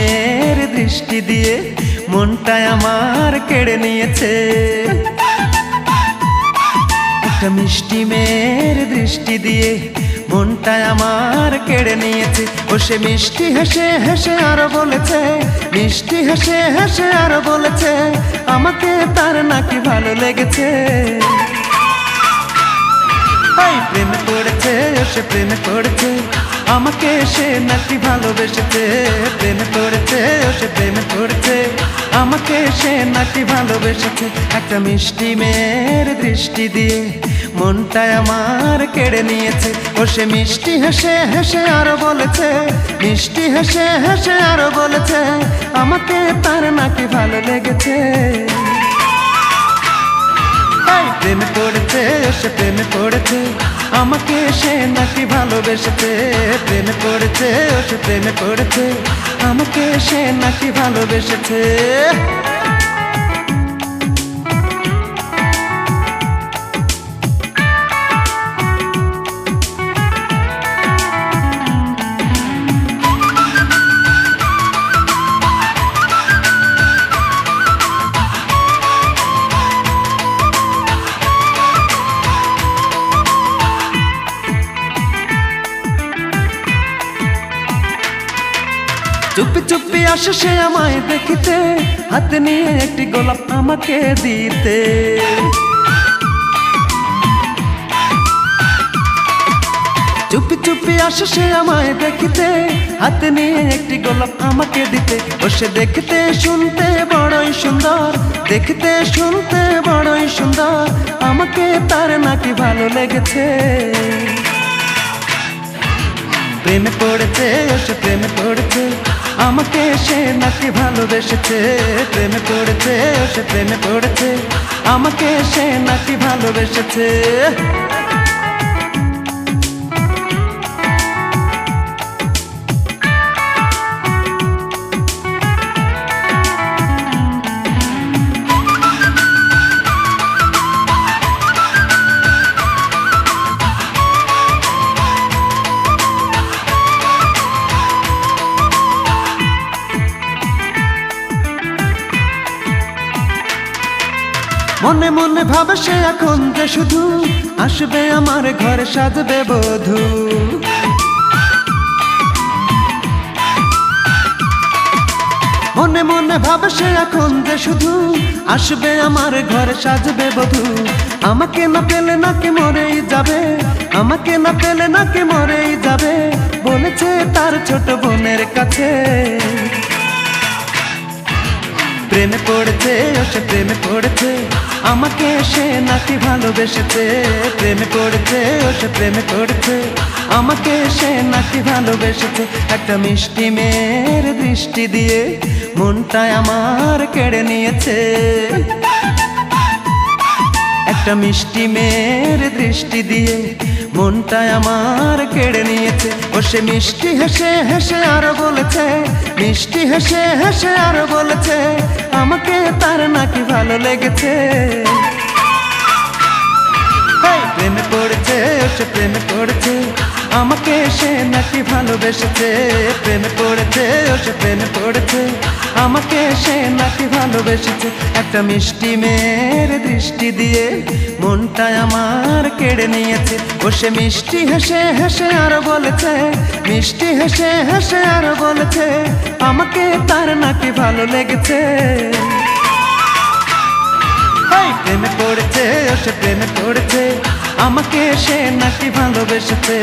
মেয়ের দৃষ্টি দিয়ে মনটা আমার কেড়ে নিয়েছে। একটা মিষ্টি মেয়ের দৃষ্টি দিয়ে মনটা আমার কেড়ে নিয়েছে। ও সে মিষ্টি হেসে হেসে আরো বলেছে, মিষ্টি হেসে হেসে আরো বলেছে, আমাকে তার নাকি ভালো লেগেছে। প্রেমে পড়েছে, ও সে প্রেমে পড়েছে, আমাকে সে নাকি ভালোবেসেছে। প্রেমে পড়েছে, ও সে প্রেমে পড়েছে, আমাকে সে নাকি ভালোবেসেছে। একটা মিষ্টি মেয়ের দৃষ্টি দিয়ে মনটা আমার কেড়ে নিয়েছে। ও সে মিষ্টি হেসে হেসে আরো বলেছে, মিষ্টি হেসে হেসে আরো বলেছে, আমাকে তার নাকি ভালো লেগেছে। প্রেমে পড়েছে, ও সে প্রেমে পড়েছে, আমাকে সে নাকি ভালোবেসেছে। প্রেমে পড়েছে, ও সে প্রেমে পড়েছে, আমাকে সে নাকি ভালোবেসেছে। চুপি চুপি আসে সে আমায় দেখিতে, হাতে নিয়ে একটি গোলাপ আমাকে দিতে। চুপি চুপি আসে সে আমায় দেখিতে, হাতে নিয়ে একটি গোলাপ আমাকে দিতে। ও সে দেখতে শুনতে বড়ই সুন্দর, দেখতে শুনতে বড়ই সুন্দর, আমাকে তার নাকি ভালো লেগেছে। প্রেমে পড়েছে, ও সে প্রেমে পড়েছে, আমাকে সে নাকি ভালোবেসেছে। প্রেমে পড়েছে, ও সে প্রেমে পড়েছে, আমাকে সে নাকি ভালোবেসেছে। মনে মনে ভাবে সে এখন যে শুধু আসবে আমার ঘরে সাজবে বধূ। মনে মনে ভাবে সে এখন যে শুধু আসবে আমার ঘরে সাজবে বধূ। আমাকে না পেলে নাকি মরেই যাবে, আমাকে না পেলে নাকি মরেই যাবে, বলেছে তার ছোট বোনের কাছে। প্রেমে পড়েছে, ও সে প্রেমে পড়েছে, আমাকে সে নাকি ভালোবেসেছে। প্রেমে পড়েছে, ও সে প্রেমে পড়েছে, আমাকে সে নাকি ভালোবেসেছে। একটা মিষ্টি মেয়ের দৃষ্টি দিয়ে মনটা আমার কেড়ে নিয়েছে। একটা মিষ্টি মেয়ের দৃষ্টি দিয়ে মনটা আমার কেড়ে নিয়েছে। ও সে মিষ্টি হেসে হেসে আরো বলেছে, মিষ্টি হেসে হেসে আরো বলেছে, আমাকে তার নাকি ভালো লেগেছে। প্রেমে পড়েছে, ও সে প্রেমে পড়েছে, আমাকে সে নাকি ভালোবেসেছে। প্রেমে পড়েছে, ও সে প্রেমে পড়েছে, আমাকে সে নাকি ভালোবেসেছে। একটা মিষ্টি মেয়ের দৃষ্টি দিয়ে মনটা আমার কেড়ে নিয়েছে। ও সে মিষ্টি হেসে হেসে আরো বলেছে, মিষ্টি হেসে হেসে আরো বলেছে, আমাকে তার নাকি ভালো লেগেছে। প্রেমে পড়েছে, ও সে প্রেমে পড়েছে, আমাকে সে নাকি ভালোবেসেছে।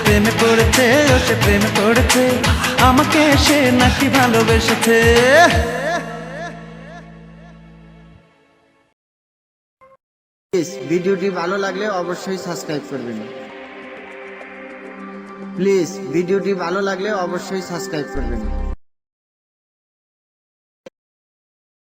প্রেমে পড়েছে, ও সে প্রেমে পড়েছে, আমাকে সে নাকি ভালোবেসেছে। প্লিজ ভিডিওটি ভালো লাগলে অবশ্যই সাবস্ক্রাইব করবেন। প্লিজ ভিডিওটি ভালো লাগলে অবশ্যই সাবস্ক্রাইব করবেন।